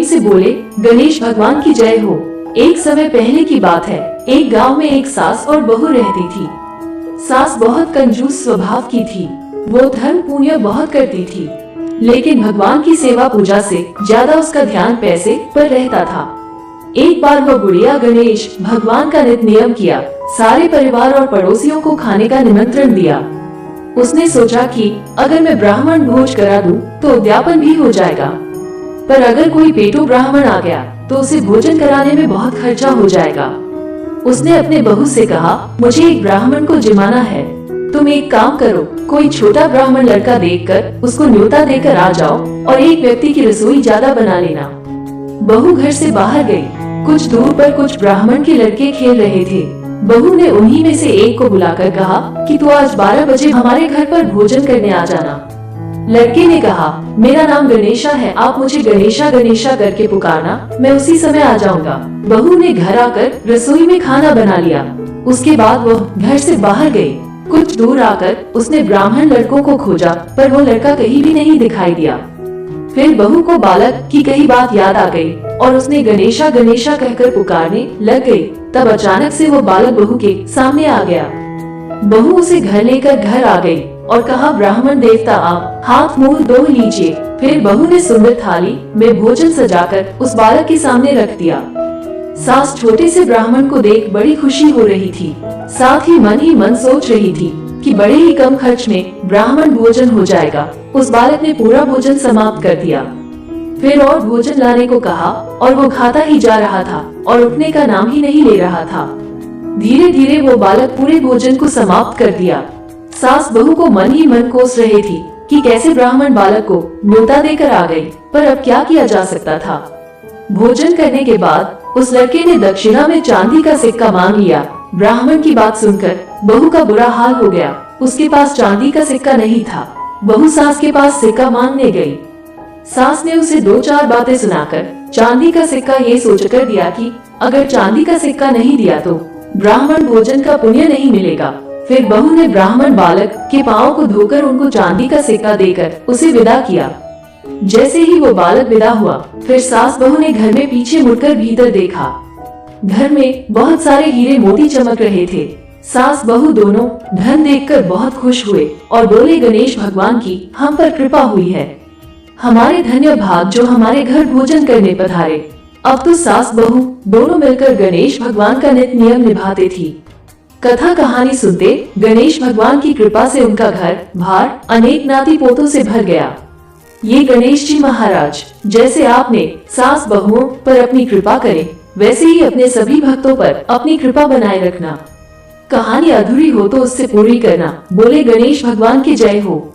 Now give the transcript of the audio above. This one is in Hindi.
से बोले, गणेश भगवान की जय हो। एक समय पहले की बात है, एक गांव में एक सास और बहू रहती थी। सास बहुत कंजूस स्वभाव की थी। वो धर्म पुण्य बहुत करती थी, लेकिन भगवान की सेवा पूजा से ज्यादा उसका ध्यान पैसे पर रहता था। एक बार वो बुढ़िया गणेश भगवान का नित्य नियम किया, सारे परिवार और पड़ोसियों को खाने का निमंत्रण दिया। उसने सोचा कि अगर मैं ब्राह्मण भोज करा दूं तो उद्यापन भी हो जाएगा, पर अगर कोई पेटू ब्राह्मण आ गया तो उसे भोजन कराने में बहुत खर्चा हो जाएगा। उसने अपने बहू से कहा, मुझे एक ब्राह्मण को जिमाना है, तुम एक काम करो, कोई छोटा ब्राह्मण लड़का देखकर उसको न्योता देकर आ जाओ और एक व्यक्ति की रसोई ज्यादा बना लेना। बहू घर से बाहर गई। कुछ दूर पर कुछ ब्राह्मण के लड़के खेल रहे थे। बहू ने उन्हीं में से एक को बुलाकर कहा कि तू आज 12 बजे हमारे घर पर भोजन करने आ जाना। लड़के ने कहा, मेरा नाम गणेशा है, आप मुझे गणेशा गणेशा करके पुकारना, मैं उसी समय आ जाऊंगा। बहू ने घर आकर रसोई में खाना बना लिया। उसके बाद वह घर से बाहर गई। कुछ दूर आकर उसने ब्राह्मण लड़कों को खोजा, पर वो लड़का कहीं भी नहीं दिखाई दिया। फिर बहू को बालक की कही बात याद आ गई और उसने गणेशा गणेशा कहकर पुकारने लग गई। तब अचानक से वो बालक बहू के सामने आ गया। बहू उसे घर लेकर घर आ गई और कहा, ब्राह्मण देवता आप हाथ मुंह धो लीजिए। फिर बहू ने सुंदर थाली में भोजन सजाकर उस बालक के सामने रख दिया। सास छोटे से ब्राह्मण को देख बड़ी खुशी हो रही थी, साथ ही मन सोच रही थी कि बड़े ही कम खर्च में ब्राह्मण भोजन हो जाएगा। उस बालक ने पूरा भोजन समाप्त कर दिया। फिर और भोजन लाने को कहा और वो खाता ही जा रहा था और उठने का नाम ही नहीं ले रहा था। धीरे धीरे वो बालक पूरे भोजन को समाप्त कर दिया। सास बहू को मन ही मन कोस रही थी कि कैसे ब्राह्मण बालक को न्योता देकर आ गई, पर अब क्या किया जा सकता था। भोजन करने के बाद उस लड़के ने दक्षिणा में चांदी का सिक्का मांग लिया। ब्राह्मण की बात सुनकर बहू का बुरा हाल हो गया। उसके पास चांदी का सिक्का नहीं था। बहू सास के पास सिक्का मांगने गई। सास ने उसे 2-4 बातें सुनाकर चांदी का सिक्का ये सोचकर दिया कि अगर चांदी का सिक्का नहीं दिया तो ब्राह्मण भोजन का पुण्य नहीं मिलेगा। फिर बहू ने ब्राह्मण बालक के पाँव को धोकर उनको चांदी का सिक्का देकर उसे विदा किया। जैसे ही वो बालक विदा हुआ, फिर सास बहू ने घर में पीछे मुड़कर भीतर देखा। घर में बहुत सारे हीरे मोती चमक रहे थे। सास बहू दोनों धन देखकर बहुत खुश हुए और बोले, गणेश भगवान की हम पर कृपा हुई है, हमारे धन्य भाग जो हमारे घर भोजन करने पधारे। अब तो सास बहू दोनों मिलकर गणेश भगवान का नित्य नियम निभाते थी। कथा कहानी सुनते गणेश भगवान की कृपा से उनका घर बार अनेक नाती पोतों से भर गया। ये गणेश जी महाराज जैसे आपने सास बहुओं पर अपनी कृपा करे, वैसे ही अपने सभी भक्तों पर अपनी कृपा बनाए रखना। कहानी अधूरी हो तो उससे पूरी करना। बोले गणेश भगवान की जय हो।